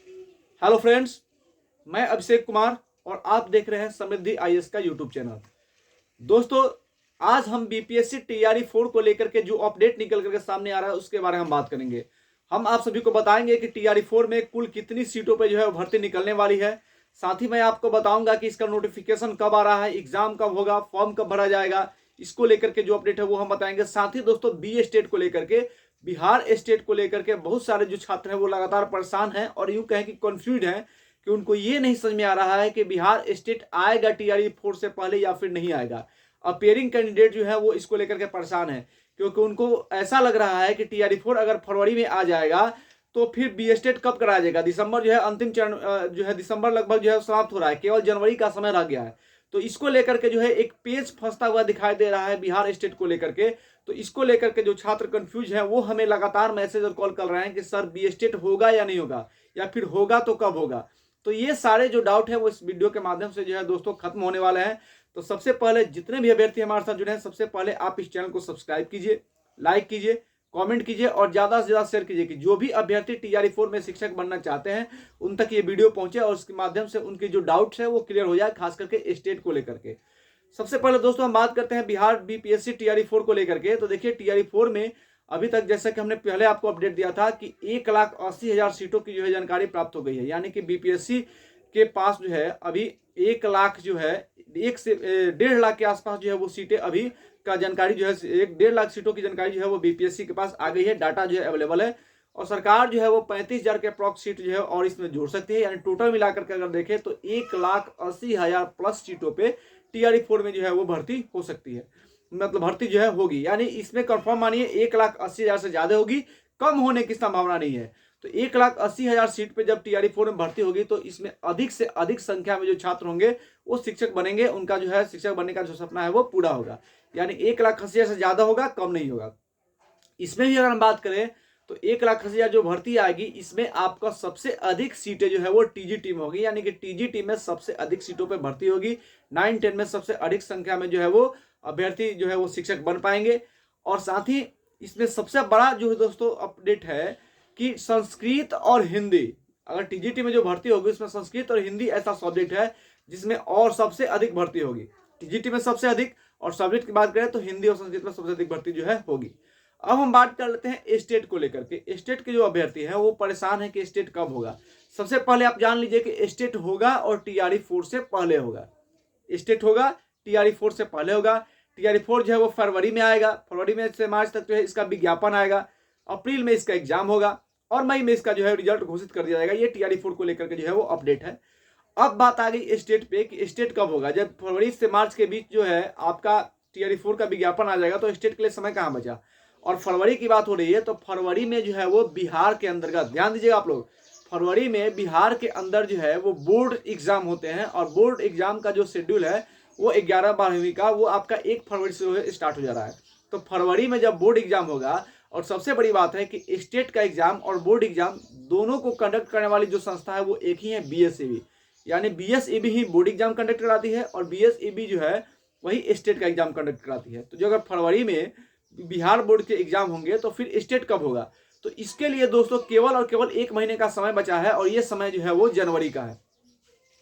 Hello friends, मैं अभिषेक कुमार और आप देख रहे हैं समृद्धि आईएएस का यूट्यूब चैनल। दोस्तों, आज हम बीपीएससी टीआरई 4 को लेकर के जो अपडेट निकल करके सामने आ रहा है उसके बारे में हम बात करेंगे। हम आप सभी को बताएंगे कि टीआरई 4 में कुल कितनी सीटों पे जो है भर्ती निकलने वाली है। साथ ही मैं आपको बताऊंगा कि इसका नोटिफिकेशन कब आ रहा है, एग्जाम कब होगा, फॉर्म कब भरा जाएगा, इसको लेकर के जो अपडेट है वो हम बताएंगे। साथ ही दोस्तों, बी स्टेट को लेकर के, बिहार स्टेट को लेकर के बहुत सारे जो छात्र हैं वो लगातार परेशान हैं और यूं कहें कि कंफ्यूज हैं कि उनको ये नहीं समझ में आ रहा है कि बिहार स्टेट आएगा टीआरई 4 से पहले या फिर नहीं आएगा। अपेयरिंग कैंडिडेट जो है वो इसको लेकर के परेशान है, क्योंकि उनको ऐसा लग रहा है कि टीआरई 4 अगर फरवरी में आ जाएगा तो फिर बी स्टेट कब कराया जाएगा। दिसंबर जो है अंतिम चरण जो है दिसंबर लगभग जो है समाप्त हो रहा है, केवल जनवरी का समय रह गया है। तो इसको लेकर के जो है एक पेज फंसता हुआ दिखाई दे रहा है बिहार स्टेट को लेकर के। तो इसको लेकर के जो छात्र कंफ्यूज हैं वो हमें लगातार मैसेज और कॉल कर रहे हैं कि सर बी स्टेट होगा या नहीं होगा, या फिर होगा तो कब होगा। तो ये सारे जो डाउट है वो इस वीडियो के माध्यम से जो है दोस्तों खत्म होने वाले हैं। तो सबसे पहले जितने भी अभ्यर्थी हमारे साथ जुड़े हैं, सबसे पहले आप इस चैनल को सब्सक्राइब कीजिए, लाइक कीजिए, कमेंट कीजिए और ज्यादा से ज्यादा शेयर कीजिए कि जो भी अभ्यर्थी टीआरई 4 में शिक्षक बनना चाहते हैं उन तक ये वीडियो पहुंचे और उसके माध्यम से उनके जो डाउट्स है वो क्लियर हो जाए, खास करके स्टेट को लेकर के। सबसे पहले दोस्तों हम बात करते हैं बिहार बीपीएससी टीआरई 4 को लेकर के। तो देखिए, टीआरई 4 में अभी तक जैसा कि हमने पहले आपको अपडेट दिया था कि 1,80,000 सीटों की जो है जानकारी प्राप्त हो गई है। यानी कि बीपीएससी के पास जो है अभी 1 लाख जो है 1 से 1.5 लाख के आसपास जो है वो सीटें अभी का जानकारी जो है 1.5 लाख सीटों की जानकारी जो है वो बीपीएससी के पास आ गई है। डाटा जो है अवेलेबल है और सरकार जो है वो 35,000 के अप्रॉक्स सीट जो है और इसमें जोड़ सकती है। यानी टोटल मिलाकर के अगर देखें तो 1,80,000 प्लस सीटों पे टीआरई 4 में जो है वो भर्ती हो सकती है, मतलब भर्ती जो है होगी। यानी इसमें कंफर्म मानिए 1,80,000 से ज्यादा होगी, कम होने की संभावना नहीं है। तो 1,80,000 सीट पे जब टीआरई 4 में भर्ती होगी तो इसमें अधिक से अधिक संख्या में जो छात्र होंगे वो शिक्षक बनेंगे, उनका जो है शिक्षक बनने का जो सपना है वो पूरा होगा। यानी 1,80,000 से ज्यादा होगा, कम नहीं होगा। इसमें भी अगर हम बात करें तो 1,80,000 जो भर्ती आएगी इसमें आपका सबसे अधिक सीटें जो है वो टीजीटी में होगी। यानी कि टीजीटी में सबसे अधिक सीटों पे भर्ती होगी। 9-10 में सबसे अधिक संख्या में जो है वो अभ्यर्थी जो है वो शिक्षक बन पाएंगे। और साथ ही इसमें सबसे बड़ा जो है दोस्तों अपडेट है कि संस्कृत और हिंदी, अगर टीजीटी में जो भर्ती होगी उसमें संस्कृत और हिंदी ऐसा सब्जेक्ट है जिसमें और सबसे अधिक भर्ती होगी। टीजीटी में सबसे अधिक, और सब्जेक्ट की बात करें तो हिंदी और संस्कृत में सबसे अधिक भर्ती जो है होगी। अब हम बात कर लेते हैं स्टेट को लेकर के। स्टेट के जो अभ्यर्थी हैं वो परेशान है कि स्टेट कब होगा। सबसे पहले आप जान लीजिए कि स्टेट होगा और टीआरई 4 से पहले होगा। स्टेट होगा, टीआरई 4 से पहले होगा। टीआरई 4 जो है वो फरवरी में आएगा, फरवरी में से मार्च तक जो है इसका विज्ञापन आएगा, अप्रैल में इसका एग्जाम होगा और मई में इसका जो है रिजल्ट घोषित कर दिया जाएगा। ये टीआरई 4 को लेकर के जो है वो अपडेट है। अब बात आ गई स्टेट पे कि स्टेट कब होगा। जब फरवरी से मार्च के बीच जो है आपका टीआरई 4 का विज्ञापन आ जाएगा तो स्टेट के लिए समय कहाँ बचा। और फरवरी की बात हो रही है तो फरवरी में जो है वो बिहार के अंतर्गत, ध्यान दीजिएगा आप लोग, फरवरी में बिहार के अंदर जो है वो बोर्ड एग्जाम होते हैं और बोर्ड एग्जाम का जो शेड्यूल है वो 11-12वीं का वो आपका 1 फरवरी से स्टार्ट हो जा रहा है। तो फरवरी में जब बोर्ड एग्जाम होगा, और सबसे बड़ी बात है कि स्टेट का एग्जाम और बोर्ड एग्जाम दोनों को कंडक्ट करने वाली जो संस्था है वो एक ही है, बीएसईबी। यानी बीएसईबी ही बोर्ड एग्जाम कंडक्ट कराती है और बीएसईबी जो है वही स्टेट का एग्जाम कंडक्ट कराती है। तो जो अगर फरवरी में बिहार बोर्ड के एग्जाम होंगे तो फिर स्टेट कब होगा। तो इसके लिए दोस्तों केवल और केवल 1 महीने का समय बचा है और ये समय जो है वो जनवरी का है।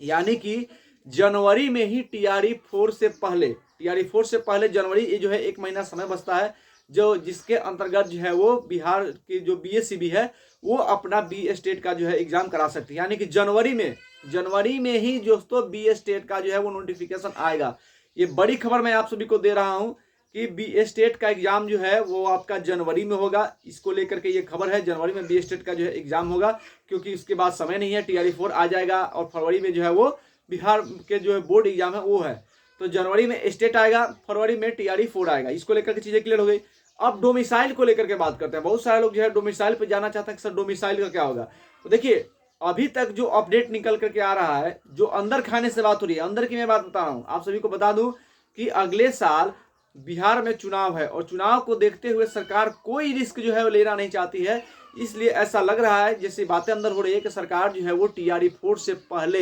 यानी कि जनवरी में ही टीआरई 4 से पहले जनवरी, ये जो है 1 महीना समय बचता है, जो जिसके अंतर्गत जो है वो बिहार की जो बीएसईबी है वो अपना बी स्टेट का जो है एग्जाम करा सकती है। यानी कि जनवरी में ही दोस्तों बी स्टेट का जो है वो नोटिफिकेशन आएगा। ये बड़ी खबर मैं आप सभी को दे रहा हूं कि बी स्टेट का एग्जाम जो है वो आपका जनवरी में होगा। इसको लेकर के ये खबर है, जनवरी में बी स्टेट का जो है एग्जाम होगा, क्योंकि उसके बाद समय नहीं है, टीआरई 4 आ जाएगा और फरवरी में जो है वो बिहार के जो है बोर्ड एग्जाम है वो है। तो जनवरी में स्टेट आएगा, फरवरी में टीआरई 4 आएगा। इसको लेकर के चीजें क्लियर हो गई। अब डोमिसाइल को लेकर के बात करते हैं। बहुत सारे लोग जो है डोमिसाइल पे जाना चाहते हैं कि सर डोमिसाइल का क्या होगा। तो देखिए, अभी तक जो अपडेट निकल करके आ रहा है, जो अंदर खाने से बात हो रही है, अंदर की मैं बात बता रहा हूँ, आप सभी को बता दूं कि अगले साल बिहार में चुनाव है और चुनाव को देखते हुए सरकार कोई रिस्क जो है वो लेना नहीं चाहती है। इसलिए ऐसा लग रहा है, जैसे बातें अंदर हो रही है कि सरकार जो है वो टीआरई 4 से पहले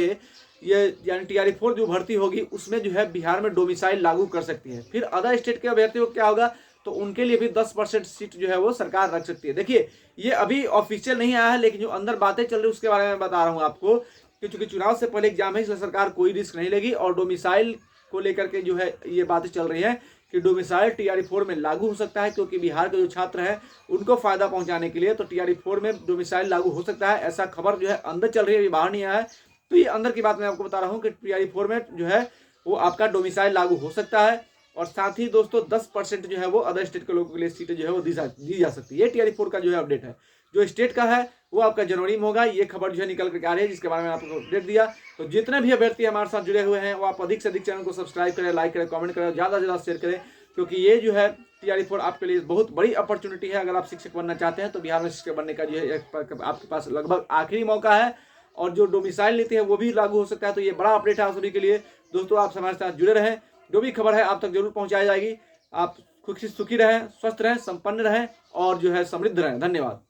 ये यानी टीआरई 4 जो भर्ती होगी उसमें जो है बिहार में डोमिसाइल लागू कर सकती है। फिर अदर स्टेट के अभ्यर्थियों को क्या होगा, तो उनके लिए भी 10% सीट जो है वो सरकार रख सकती है। देखिए, ये अभी ऑफिशियल नहीं आया है, लेकिन जो अंदर बातें चल रही है उसके बारे में बता रहा हूँ आपको कि चूंकि चुनाव से पहले एग्जाम है, इसलिए सरकार कोई रिस्क नहीं लेगी। और डोमिसाइल को लेकर के जो है ये बातें चल रही हैं कि डोमिसाइल TRE-4 में लागू हो सकता है, क्योंकि बिहार के जो छात्र हैं उनको फायदा पहुंचाने के लिए तो TRE-4 में डोमिसाइल लागू हो सकता है। ऐसा खबर जो है अंदर चल रही है, अभी बाहर नहीं आया है। तो ये अंदर की बात मैं आपको बता रहा हूँ कि TRE-4 में जो है वो आपका डोमिसाइल लागू हो सकता है। और साथ ही दोस्तों 10% जो है वो अदर स्टेट के लोगों के लिए सीटें जो है वो दी जा सकती है। ये TRE-4 का जो है अपडेट है। जो स्टेट का है वो आपका जनवरी में होगा। ये खबर जो है निकल कर आ रही है, जिसके बारे में आपको अपडेट दिया। तो जितने भी अभ्यर्थी हमारे साथ जुड़े हुए हैं वो आप अधिक से अधिक चैनल को सब्सक्राइब करें, लाइक करें, कमेंट करें, ज़्यादा से ज़्यादा शेयर करें, क्योंकि ये जो है TRE-4 आपके लिए बहुत बड़ी अपॉर्चुनिटी है। अगर आप शिक्षक बनना चाहते हैं तो बिहार में शिक्षक बनने का जो है आपके पास लगभग आखिरी मौका है। और जो डोमिसाइल नीति है वो भी लागू हो सकता है। तो ये बड़ा अपडेट है आप सभी के लिए। दोस्तों, आप हमारे साथ जुड़े रहें, जो भी खबर है आप तक जरूर पहुंचाई जाएगी। आप खुशी सुखी रहें, स्वस्थ रहें, संपन्न रहें और जो है समृद्ध रहें। धन्यवाद।